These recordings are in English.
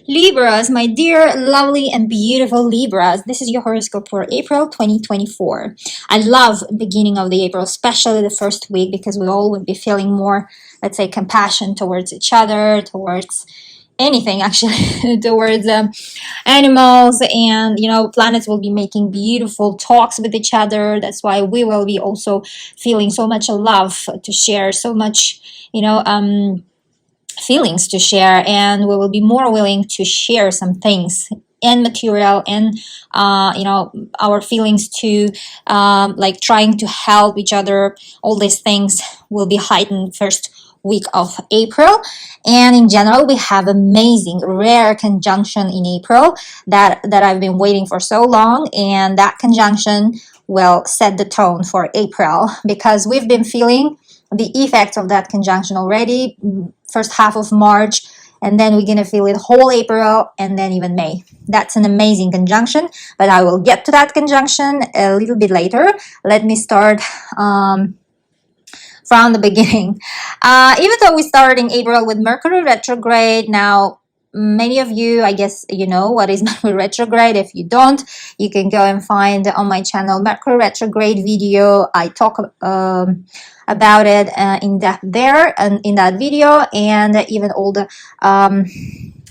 Libras, my dear, lovely, and beautiful Libras, this is your horoscope for April 2024. I love beginning of the April, especially the first week, because we all would be feeling more, let's say, compassion towards each other, towards anything actually, towards animals, and planets will be making beautiful talks with each other. That's why we will be also feeling so much love to share, so much, feelings to share, and we will be more willing to share some things and material and our feelings to like trying to help each other. All these things will be heightened first week of April. And in general, we have amazing rare conjunction in April that I've been waiting for so long, and that conjunction will set the tone for April, because we've been feeling the effects of that conjunction already first half of March, and then we're gonna feel it whole April and then even May. That's an amazing conjunction, but I will get to that conjunction a little bit later. Let me start from the beginning. Even though we started in April with Mercury retrograde, now many of you, I guess, you know what is Mercury retrograde. If you don't, you can go and find on my channel Mercury retrograde video. I talk about it in depth there and in that video, and even all the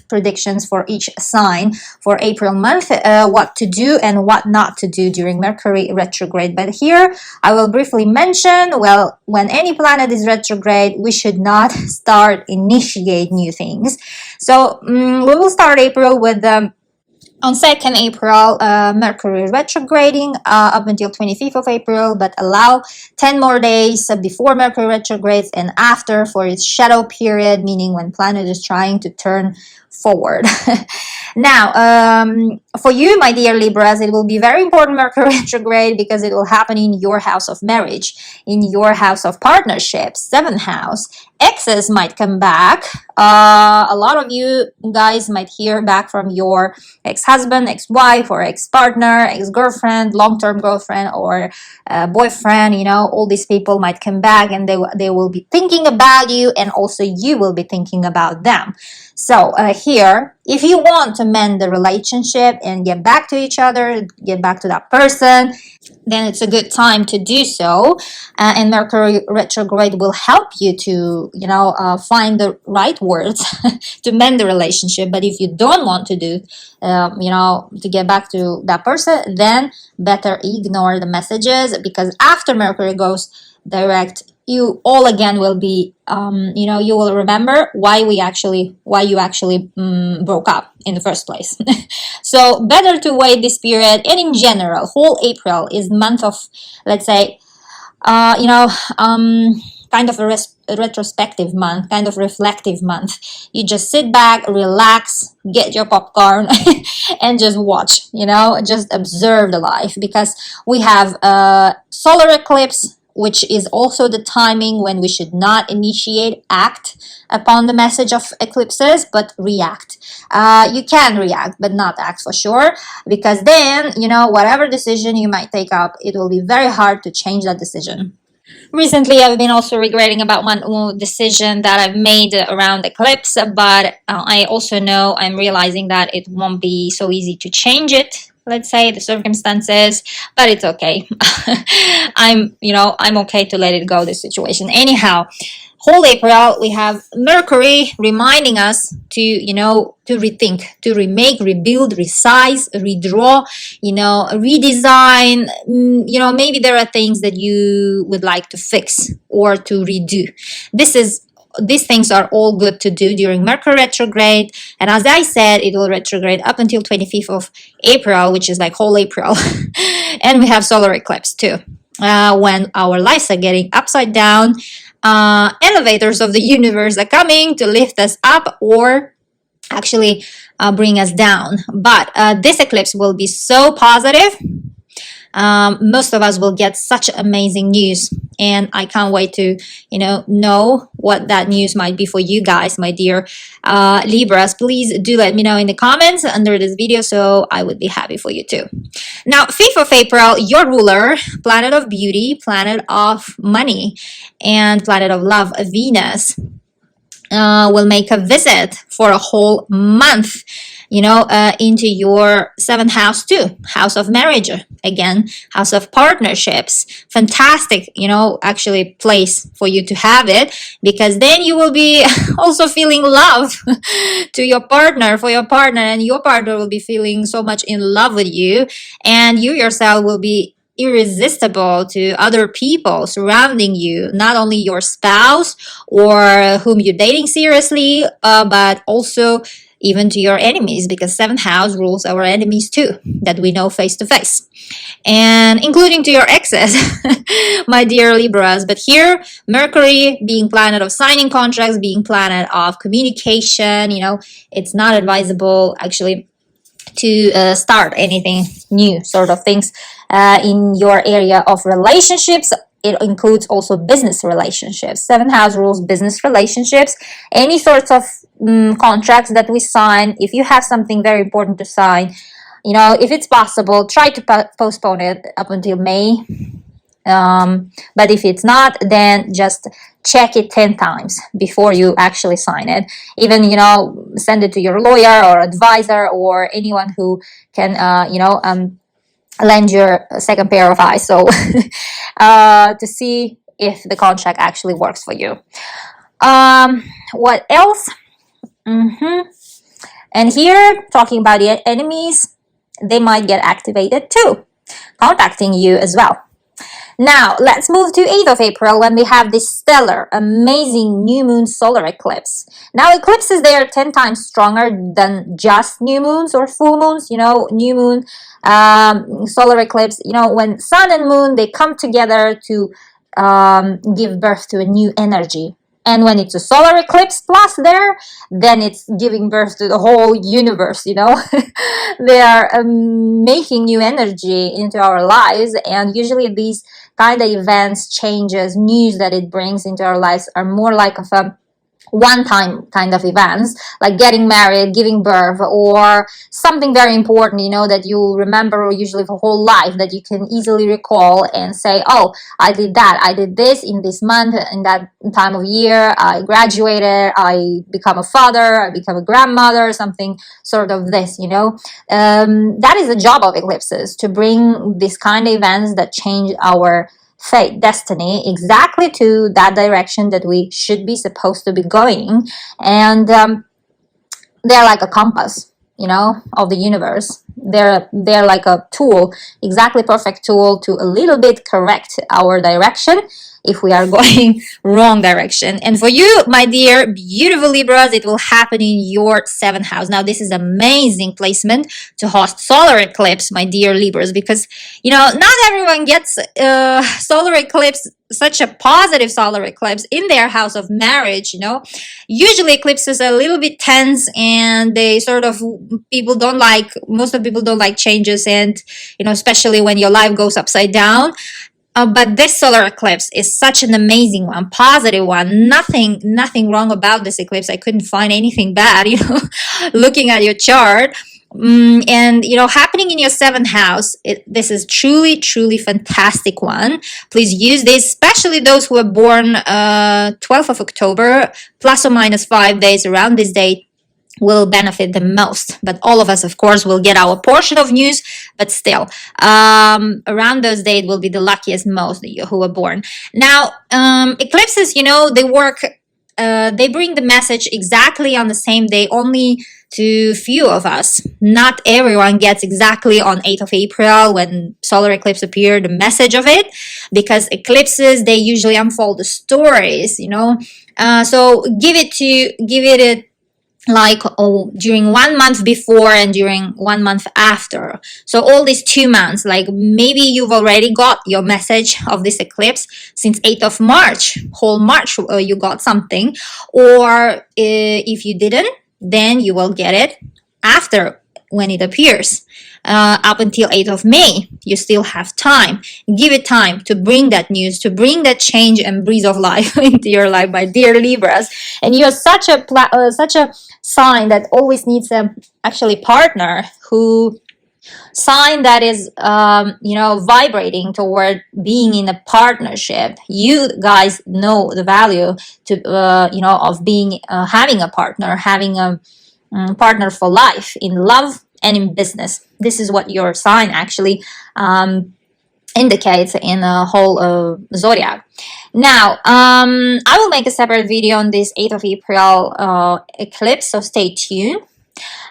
predictions for each sign for April month, what to do and what not to do during Mercury retrograde. But here I will briefly mention, well, when any planet is retrograde, we should not initiate new things. So we will start April with on 2nd April, Mercury retrograding up until 25th of April, but allow 10 more days before Mercury retrogrades and after for its shadow period, meaning when planet is trying to turn forward. Now, for you, my dear Libras, it will be very important Mercury retrograde, because it will happen in your house of marriage, in your house of partnerships, 7th house. Exes might come back. A lot of you guys might hear back from your ex-husband, ex-wife, or ex-partner, ex-girlfriend, long-term girlfriend, or boyfriend. All these people might come back, and they will be thinking about you, and also you will be thinking about them. So here, if you want to mend the relationship and get back to each other, get back to that person, then it's a good time to do so. And Mercury retrograde will help you to, find the right words to mend the relationship. But if you don't want to do, to get back to that person, then better ignore the messages, because after Mercury goes direct, you all again will be, you will remember why you actually broke up in the first place. So better to wait this period. And in general, whole April is month of, let's say, kind of a retrospective month, kind of reflective month. You just sit back, relax, get your popcorn and just watch, just observe the life, because we have a solar eclipse, which is also the timing when we should not act upon the message of eclipses, but react. You can react, but not act for sure, because then, whatever decision you might take up, it will be very hard to change that decision. Recently, I've been also regretting about one decision that I've made around eclipse, but I also know I'm realizing that it won't be so easy to change it. Let's say the circumstances, but it's okay. I'm okay to let it go, this situation. Anyhow, whole April, we have Mercury reminding us to, to rethink, to remake, rebuild, resize, redraw, redesign. Maybe there are things that you would like to fix or to redo. These things are all good to do during Mercury retrograde. And as I said, it will retrograde up until 25th of April, which is like whole April. And we have solar eclipse too, when our lives are getting upside down. Elevators of the universe are coming to lift us up or actually bring us down. But this eclipse will be so positive. Most of us will get such amazing news, and I can't wait to know what that news might be for you guys, my dear Libras. Please do let me know in the comments under this video, so I would be happy for you too. Now, 5th of April, your ruler, planet of beauty, planet of money, and planet of love, Venus, will make a visit for a whole month. into your seventh house too, house of marriage, again, house of partnerships. Fantastic, actually place for you to have it, because then you will be also feeling love to your partner, for your partner, and your partner will be feeling so much in love with you, and you yourself will be irresistible to other people surrounding you, not only your spouse or whom you're dating seriously, but also even to your enemies, because seventh house rules our enemies too, that we know face to face, and including to your exes, my dear Libras. But here, Mercury being planet of signing contracts, being planet of communication, it's not advisable actually to start anything new sort of things in your area of relationships. It includes also business relationships. Seventh house rules business relationships. Any sorts of contracts that we sign, if you have something very important to sign, if it's possible, try to postpone it up until May. But if it's not, then just check it 10 times before you actually sign it. Even, send it to your lawyer or advisor or anyone who can, lend your second pair of eyes. So to see if the contract actually works for you. What else? And here, talking about the enemies, they might get activated too, contacting you as well. Now, let's move to 8th of April, when we have this stellar, amazing new moon solar eclipse. Now, eclipses, they are 10 times stronger than just new moons or full moons. New moon, solar eclipse, when sun and moon, they come together to give birth to a new energy. And when it's a solar eclipse plus there, then it's giving birth to the whole universe, They are making new energy into our lives. And usually these kind of events, changes, news that it brings into our lives are more like of a one-time kind of events, like getting married, giving birth, or something very important, that you remember usually for whole life, that you can easily recall and say, oh, I did that, I did this in this month, in that time of year, I graduated, I become a father, I become a grandmother, something sort of this, that is the job of eclipses, to bring these kind of events that change our fate, destiny, exactly to that direction that we should be supposed to be going. And they're like a compass, of the universe. They're like a tool, exactly perfect tool to a little bit correct our direction if we are going wrong direction. And for you, my dear beautiful Libras, it will happen in your 7th house. Now, this is amazing placement to host solar eclipse, my dear Libras, because not everyone gets solar eclipse, such a positive solar eclipse in their house of marriage. Usually eclipses are a little bit tense, and they sort of, most of people don't like changes, and especially when your life goes upside down. But this solar eclipse is such an amazing one, positive one. Nothing wrong about this eclipse. I couldn't find anything bad, looking at your chart. And happening in your 7th house, this is truly fantastic one. Please use this, especially those who are born 12th of October, plus or minus 5 days around this date, will benefit the most. But all of us, of course, will get our portion of news, but still, around those dates will be the luckiest most who are born. Now, eclipses, they work, they bring the message exactly on the same day, only to few of us. Not everyone gets exactly on 8th of April when solar eclipse appeared, the message of it, because eclipses, they usually unfold the stories, so give it like during 1 month before and during 1 month after. So all these 2 months, like maybe you've already got your message of this eclipse since 8th of March, whole March you got something, or if you didn't, then you will get it after when it appears. Up until 8th of May, you still have time. Give it time to bring that news, to bring that change and breeze of life into your life, my dear Libras. And you're such a sign that always needs a partner who sign that is vibrating toward being in a partnership. You guys know the value to of being having a partner, having a partner for life in love and in business. This is what your sign actually indicates in a whole zodiac. Now, I will make a separate video on this 8th of April eclipse, so stay tuned.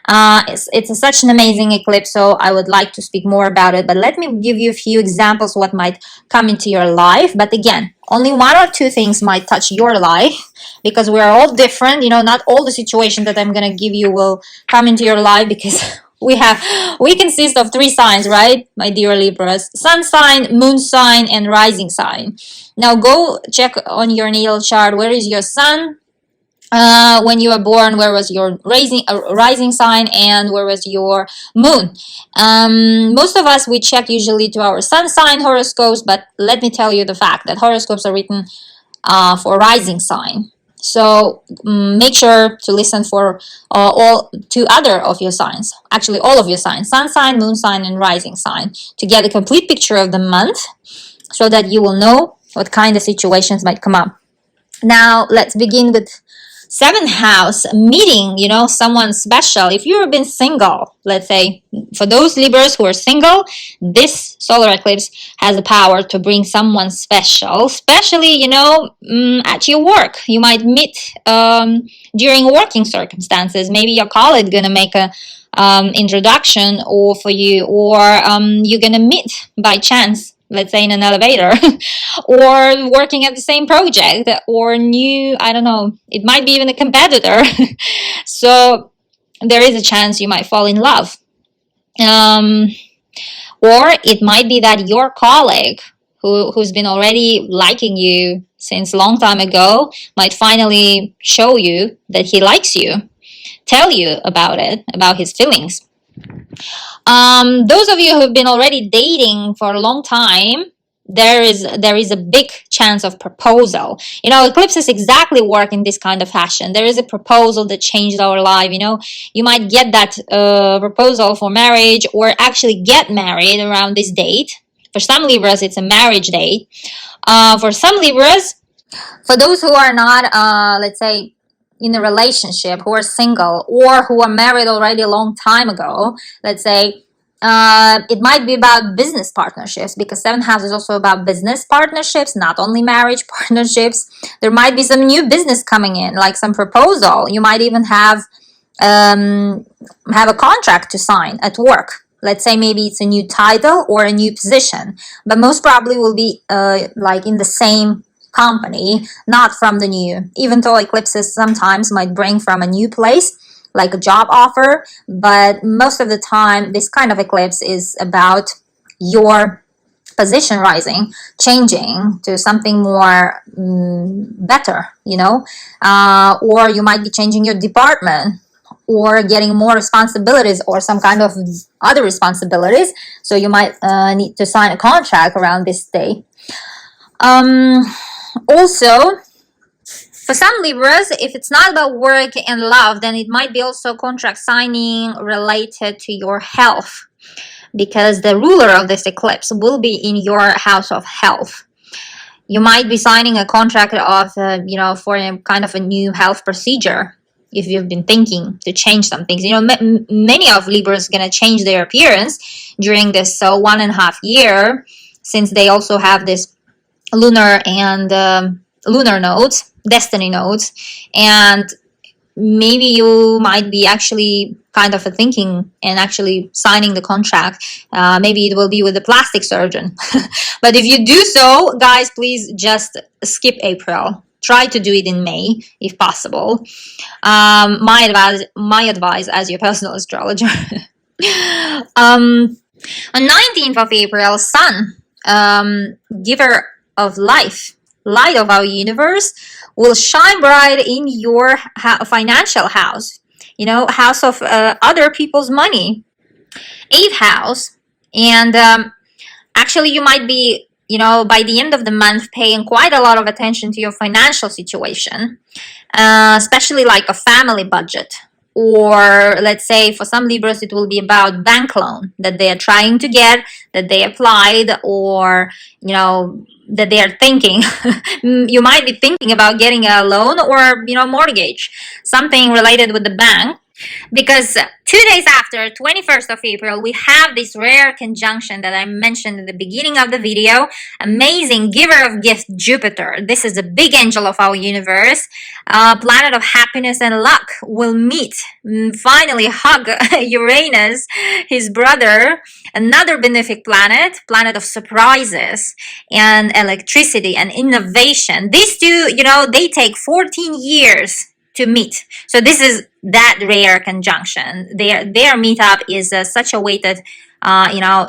It's such an amazing eclipse, so I would like to speak more about it, but let me give you a few examples what might come into your life. But again, only one or two things might touch your life, because we're all different. Not all the situations that I'm going to give you will come into your life, because we consist of 3 signs, right, my dear Libras? Sun sign, moon sign, and rising sign. Now go check on your natal chart. Where is your sun? When you were born, where was your rising sign, and where was your moon? Most of us, we check usually to our sun sign horoscopes, but let me tell you the fact that horoscopes are written for rising sign. So make sure to listen for all 2 other of your signs, actually all of your signs, sun sign, moon sign, and rising sign, to get a complete picture of the month, so that you will know what kind of situations might come up. Now let's begin with 7th house, meeting, someone special. If you've been single, let's say, for those Libras who are single, this solar eclipse has the power to bring someone special, especially, at your work. You might meet during working circumstances. Maybe your colleague gonna make a introduction or for you, or you're gonna meet by chance, let's say in an elevator, or working at the same project, or new, I don't know, it might be even a competitor. So there is a chance you might fall in love. Or it might be that your colleague who's been already liking you since a long time ago might finally show you that he likes you, tell you about it, about his feelings. Those of you who have been already dating for a long time, there is a big chance of proposal. Eclipses exactly work in this kind of fashion. There is a proposal that changed our life. You might get that proposal for marriage, or actually get married around this date. For some Libras, it's a marriage date. For some Libras, for those who are not, let's say, in a relationship, who are single, or who are married already a long time ago, let's say, it might be about business partnerships, because 7th house is also about business partnerships, not only marriage partnerships. There might be some new business coming in, like some proposal. You might even have a contract to sign at work. Let's say maybe it's a new title or a new position, but most probably will be like in the same company, not from the new, even though eclipses sometimes might bring from a new place, like a job offer. But most of the time, this kind of eclipse is about your position rising, changing to something more better, or you might be changing your department, or getting more responsibilities, or some kind of other responsibilities. So you might need to sign a contract around this day. Also, for some Libras, if it's not about work and love, then it might be also contract signing related to your health, because the ruler of this eclipse will be in your house of health. You might be signing a contract of, for a kind of a new health procedure, if you've been thinking to change some things. Many of Libras going to change their appearance during this 1.5 year, since they also have this lunar and lunar nodes, destiny nodes, and maybe you might be actually kind of thinking and actually signing the contract. Maybe it will be with a plastic surgeon. But if you do so, guys, please just skip April. Try to do it in May if possible. My advice as your personal astrologer. On 19th of April, Sun, giver of life, light of our universe, will shine bright in your financial house, house of other people's money, 8th house. And actually you might be, by the end of the month, paying quite a lot of attention to your financial situation, especially like a family budget. Or let's say for some Libras, it will be about bank loan that they are trying to get, that they applied, or, that they are thinking. You might be thinking about getting a loan or, mortgage, something related with the bank. Because 2 days after 21st of April, we have this rare conjunction that I mentioned in the beginning of the video. Amazing giver of gift Jupiter. This is the big angel of our universe. Planet of happiness and luck will meet, finally hug Uranus, his brother, another benefic planet, planet of surprises and electricity and innovation. These two, they take 14 years to meet. So this is that rare conjunction. Their meetup is such a weighted,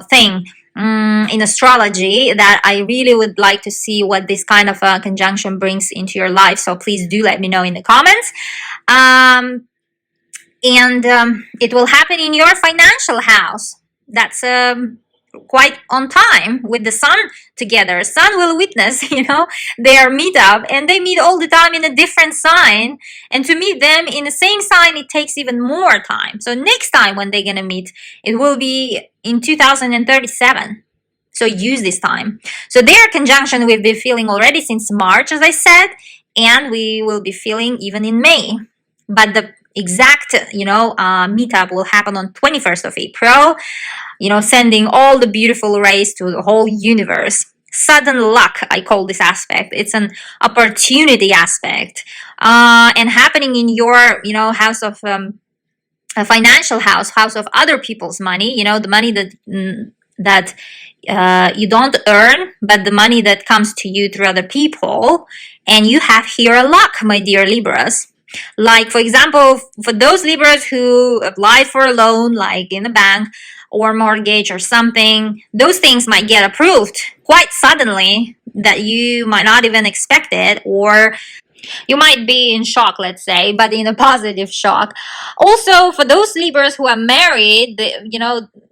thing in astrology that I really would like to see what this kind of conjunction brings into your life. So please do let me know in the comments. And it will happen in your financial house. That's quite on time with the sun together. Sun will witness, their meetup, and they meet all the time in a different sign. And to meet them in the same sign, it takes even more time. So next time when they're gonna meet, it will be in 2037. So use this time. So their conjunction we've been feeling already since March, as I said, and we will be feeling even in May. But the exact, meetup will happen on 21st of April. Sending all the beautiful rays to the whole universe. Sudden luck, I call this aspect. It's an opportunity aspect. And happening in your, house of, a financial house of other people's money, the money that you don't earn, but the money that comes to you through other people. And you have here a luck, my dear Libras. Like, for example, for those Libras who applied for a loan, like in a bank or mortgage or something, those things might get approved quite suddenly that you might not even expect it, or you might be in shock, let's say, but in a positive shock. Also, for those Libras who are married,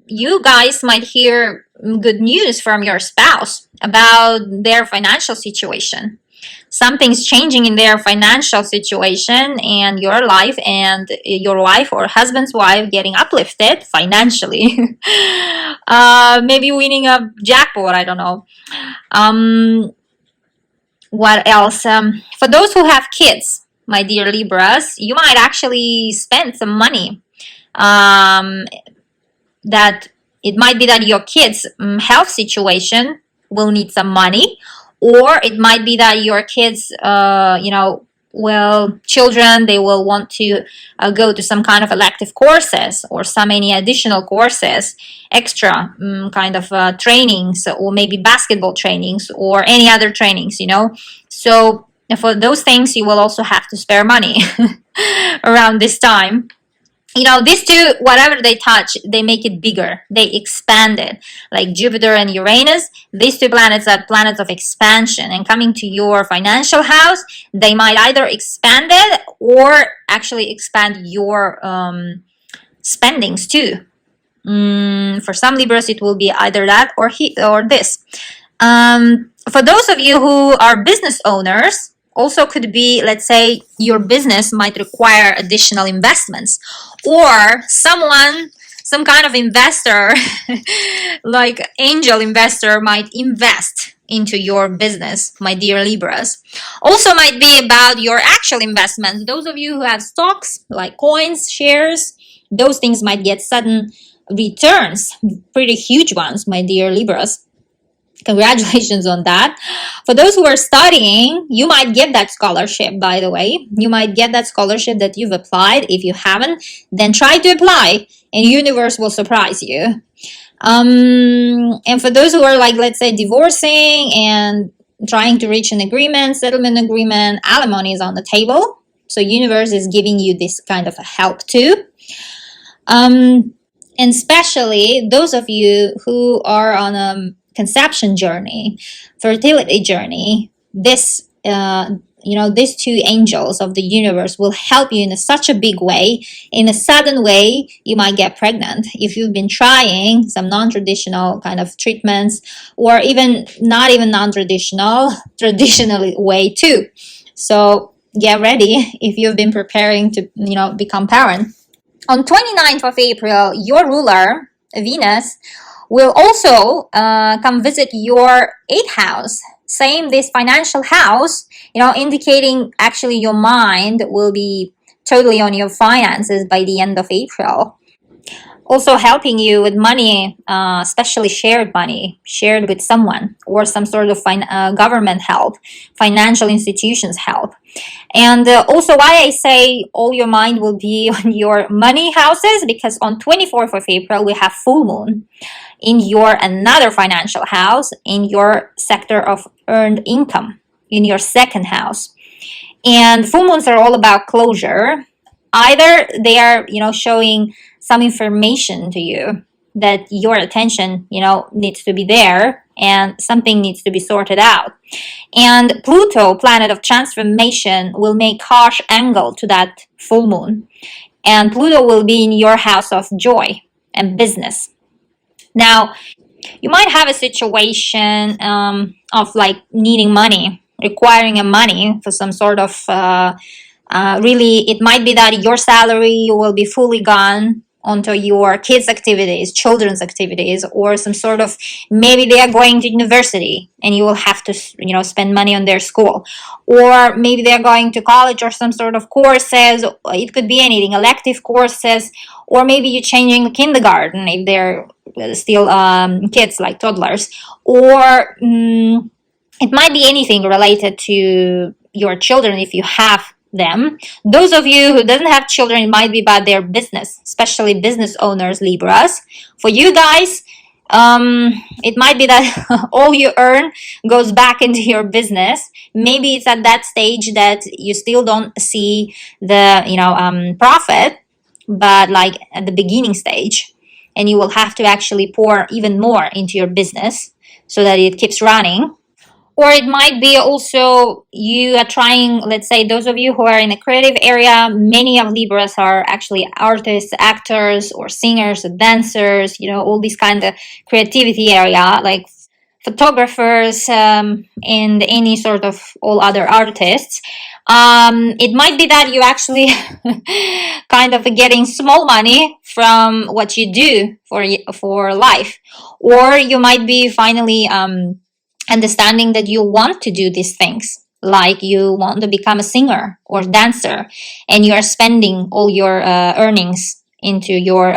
you guys might hear good news from your spouse about their financial situation. Something's changing in their financial situation, and your life and your wife or husband's wife getting uplifted financially. Maybe winning a jackpot, I don't know. What else? For those who have kids, my dear Libras, you might actually spend some money. That it might be that your kids' health situation will need some money. Or it might be that your kids, children, they will want to go to some kind of elective courses or any additional courses, extra kind of trainings, or maybe basketball trainings or any other trainings, So for those things, you will also have to spare money around this time. These two, whatever they touch, they make it bigger. They expand it. Like Jupiter and Uranus, these two planets are planets of expansion. And coming to your financial house, they might either expand it or actually expand your spendings too. For some Libras, it will be either that or this. For those of you who are business owners, also could be, let's say, your business might require additional investments, or some kind of investor, like angel investor, might invest into your business, my dear Libras. Also might be about your actual investments. Those of you who have stocks, like coins, shares, those things might get sudden returns, pretty huge ones, my dear Libras. Congratulations on that. For those who are studying, you might get that scholarship, by the way. You might get that scholarship that you've applied. If you haven't, then try to apply and universe will surprise you. And for those who are, like, let's say, divorcing and trying to reach an agreement, settlement agreement, alimony is on the table. So universe is giving you this kind of a help too. And especially those of you who are on a conception journey, fertility journey, these two angels of the universe will help you in such a big way. In a sudden way, you might get pregnant if you've been trying some non-traditional kind of treatments, or even not even non-traditional, traditional way too. So get ready if you've been preparing to, become parent. On 29th of April, your ruler, Venus, will also come visit your 8th house. Same, this financial house, indicating actually your mind will be totally on your finances by the end of April. Also helping you with money, especially shared money, shared with someone, or some sort of government help, financial institutions help. And also why I say all your mind will be on your money houses, because on 24th of April we have full moon in your another financial house, in your sector of earned income, in your second house. And full moons are all about closure. Either they are, showing some information to you that your attention, needs to be there and something needs to be sorted out. And Pluto, planet of transformation, will make harsh angle to that full moon. And Pluto will be in your house of joy and business. Now, you might have a situation of like needing money, requiring a money for some sort of really, it might be that your salary will be fully gone onto your kids' activities, children's activities, or some sort of, maybe they are going to university and you will have to, spend money on their school. Or maybe they're going to college or some sort of courses. It could be anything, elective courses. Or maybe you're changing the kindergarten if they're still kids, like toddlers. Or it might be anything related to your children if you have them. Those of you who doesn't have children, it might be about their business, especially business owners, Libras. For you guys, it might be that all you earn goes back into your business. Maybe it's at that stage that you still don't see the profit, but like at the beginning stage, and you will have to actually pour even more into your business so that it keeps running. Or it might be also you are trying, let's say those of you who are in the creative area, many of Libras are actually artists, actors, or singers, or dancers, all these kind of creativity area, like photographers, and any sort of all other artists. It might be that you actually kind of getting small money from what you do for life. Or you might be finally understanding that you want to do these things, like you want to become a singer or dancer, and you are spending all your earnings into your,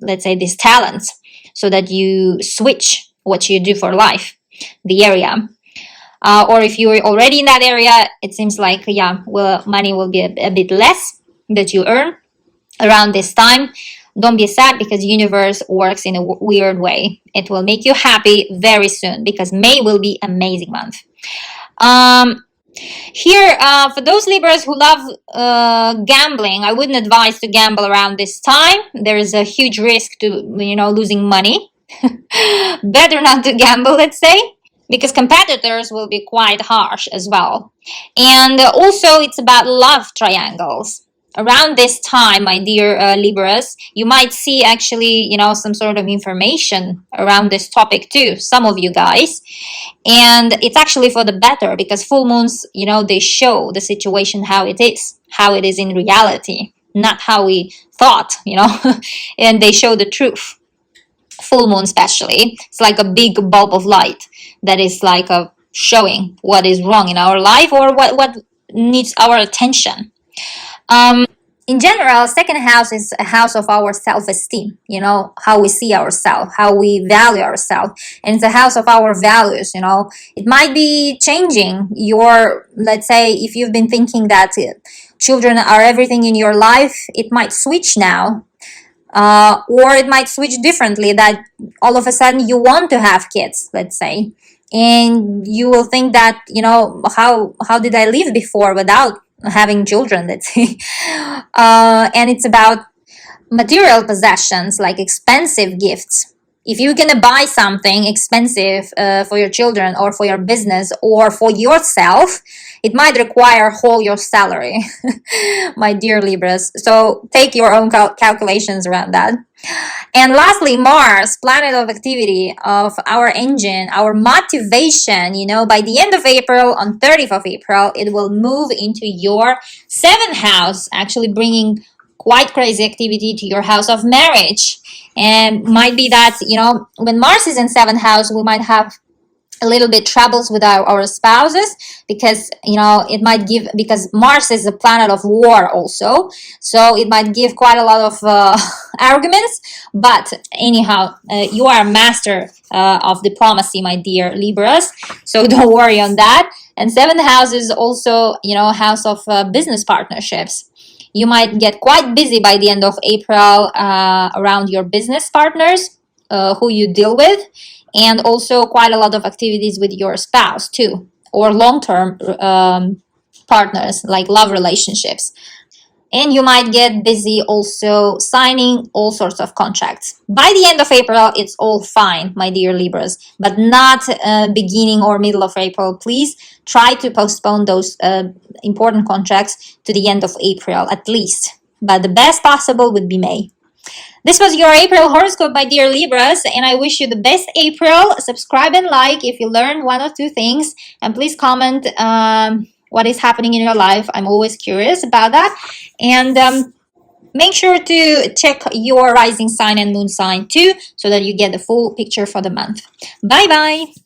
let's say, these talents, so that you switch what you do for life, the area. Or if you're already in that area, it seems like, money will be a bit less that you earn around this time. Don't be sad, because the universe works in a weird way. It will make you happy very soon, because May will be an amazing month. Here, for those Libras who love gambling, I wouldn't advise to gamble around this time. There is a huge risk to, losing money. Better not to gamble, let's say, because competitors will be quite harsh as well. And also, it's about love triangles. Around this time, my dear Libras, you might see actually, some sort of information around this topic too, some of you guys. And it's actually for the better, because full moons, they show the situation how it is in reality, not how we thought, and they show the truth. Full moon especially, it's like a big bulb of light that is like showing what is wrong in our life, or what needs our attention. In general, second house is a house of our self-esteem, how we see ourselves, how we value ourselves. And it's a house of our values, It might be changing your, let's say, if you've been thinking that children are everything in your life, it might switch now. Or it might switch differently, that all of a sudden you want to have kids, let's say. And you will think that, how did I live before without having children, let's say. And it's about material possessions, like expensive gifts. If you're going to buy something expensive for your children or for your business or for yourself, it might require whole your salary, my dear Libras. So take your own calculations around that. And lastly, Mars, planet of activity, of our engine, our motivation, by the end of April, on 30th of April, it will move into your 7th house, actually bringing quite crazy activity to your house of marriage. And might be that, when Mars is in 7th house, we might have a little bit troubles with our spouses, because it might give, because Mars is a planet of war also, so it might give quite a lot of arguments. But anyhow, you are a master of diplomacy, my dear Libras, so don't worry on that. And seventh house is also a house of business partnerships. You might get quite busy by the end of April around your business partners who you deal with, and also quite a lot of activities with your spouse too, or long-term partners, like love relationships. And you might get busy also signing all sorts of contracts. By the end of April, it's all fine, my dear Libras, but not beginning or middle of April. Please try to postpone those important contracts to the end of April at least. But the best possible would be May. This was your April horoscope, my dear Libras, and I wish you the best April. Subscribe and like if you learned one or two things, and please comment what is happening in your life. I'm always curious about that. And make sure to check your rising sign and moon sign too, so that you get the full picture for the month. Bye bye.